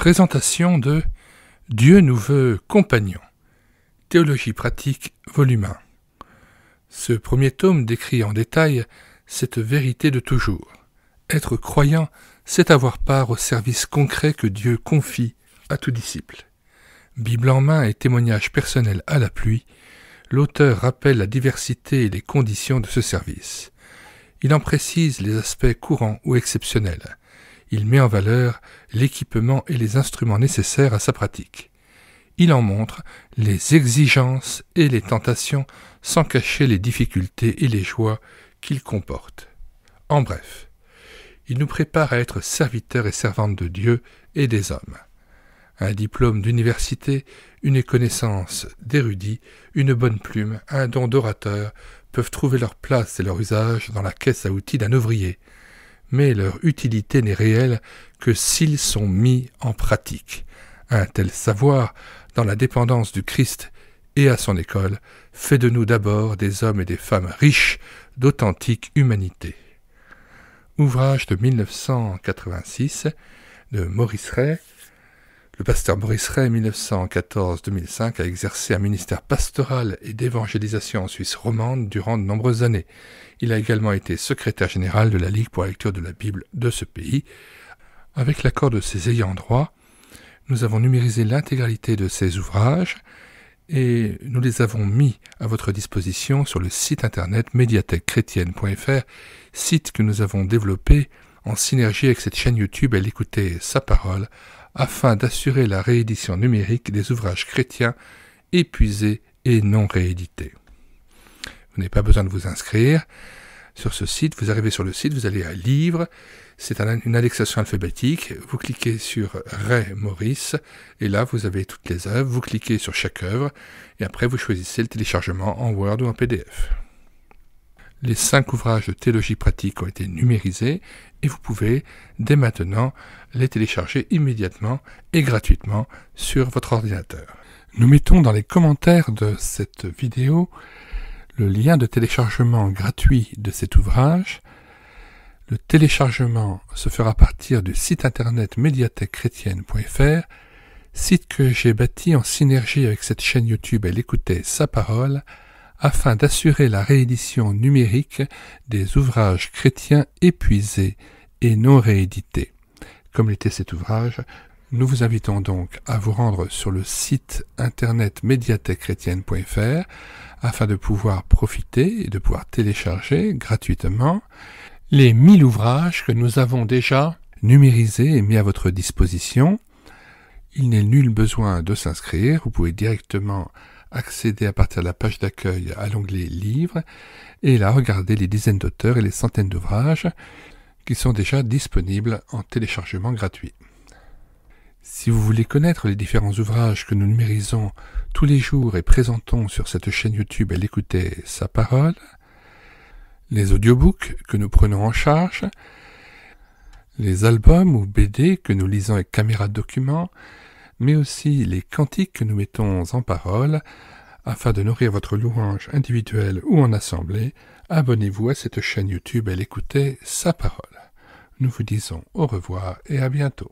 Présentation de Dieu nous veut compagnons. Théologie pratique, volume 1. Ce premier tome décrit en détail cette vérité de toujours. Être croyant, c'est avoir part au service concret que Dieu confie à tout disciple. Bible en main et témoignage personnel à l'appui, l'auteur rappelle la diversité et les conditions de ce service. Il en précise les aspects courants ou exceptionnels. Il met en valeur l'équipement et les instruments nécessaires à sa pratique. Il en montre les exigences et les tentations sans cacher les difficultés et les joies qu'il comporte. En bref, il nous prépare à être serviteurs et servantes de Dieu et des hommes. Un diplôme d'université, une connaissance d'érudit, une bonne plume, un don d'orateur peuvent trouver leur place et leur usage dans la caisse à outils d'un ouvrier. Mais leur utilité n'est réelle que s'ils sont mis en pratique. Un tel savoir, dans la dépendance du Christ et à son école, fait de nous d'abord des hommes et des femmes riches d'authentique humanité. Ouvrage de 1986 de Maurice Ray. Le pasteur Maurice Ray, 1914-2005, a exercé un ministère pastoral et d'évangélisation en Suisse romande durant de nombreuses années. Il a également été secrétaire général de la Ligue pour la lecture de la Bible de ce pays. Avec l'accord de ses ayants droit, nous avons numérisé l'intégralité de ses ouvrages et nous les avons mis à votre disposition sur le site internet médiathèquechrétienne.fr, site que nous avons développé en synergie avec cette chaîne YouTube Elle écoutait sa parole, afin d'assurer la réédition numérique des ouvrages chrétiens épuisés et non réédités. Vous n'avez pas besoin de vous inscrire sur ce site. Vous arrivez sur le site, vous allez à Livres, c'est une indexation alphabétique. Vous cliquez sur Ray Maurice, et là vous avez toutes les œuvres. Vous cliquez sur chaque œuvre, et après vous choisissez le téléchargement en Word ou en PDF. Les 5 ouvrages de théologie pratique ont été numérisés et vous pouvez, dès maintenant, les télécharger immédiatement et gratuitement sur votre ordinateur. Nous mettons dans les commentaires de cette vidéo le lien de téléchargement gratuit de cet ouvrage. Le téléchargement se fera à partir du site internet médiathèquechrétienne.fr, site que j'ai bâti en synergie avec cette chaîne YouTube Elle écoutait sa parole, afin d'assurer la réédition numérique des ouvrages chrétiens épuisés et non réédités. Comme l'était cet ouvrage, nous vous invitons donc à vous rendre sur le site internet médiathèquechrétienne.fr afin de pouvoir profiter et de pouvoir télécharger gratuitement les 1000 ouvrages que nous avons déjà numérisés et mis à votre disposition. Il n'est nul besoin de s'inscrire, vous pouvez directement accéder à partir de la page d'accueil à l'onglet Livres et là regarder les dizaines d'auteurs et les centaines d'ouvrages qui sont déjà disponibles en téléchargement gratuit. Si vous voulez connaître les différents ouvrages que nous numérisons tous les jours et présentons sur cette chaîne YouTube Elle écoutait sa parole, les audiobooks que nous prenons en charge, les albums ou BD que nous lisons avec caméra de document, mais aussi les cantiques que nous mettons en parole, afin de nourrir votre louange individuelle ou en assemblée, abonnez-vous à cette chaîne YouTube Elle écoutait sa parole. Nous vous disons au revoir et à bientôt.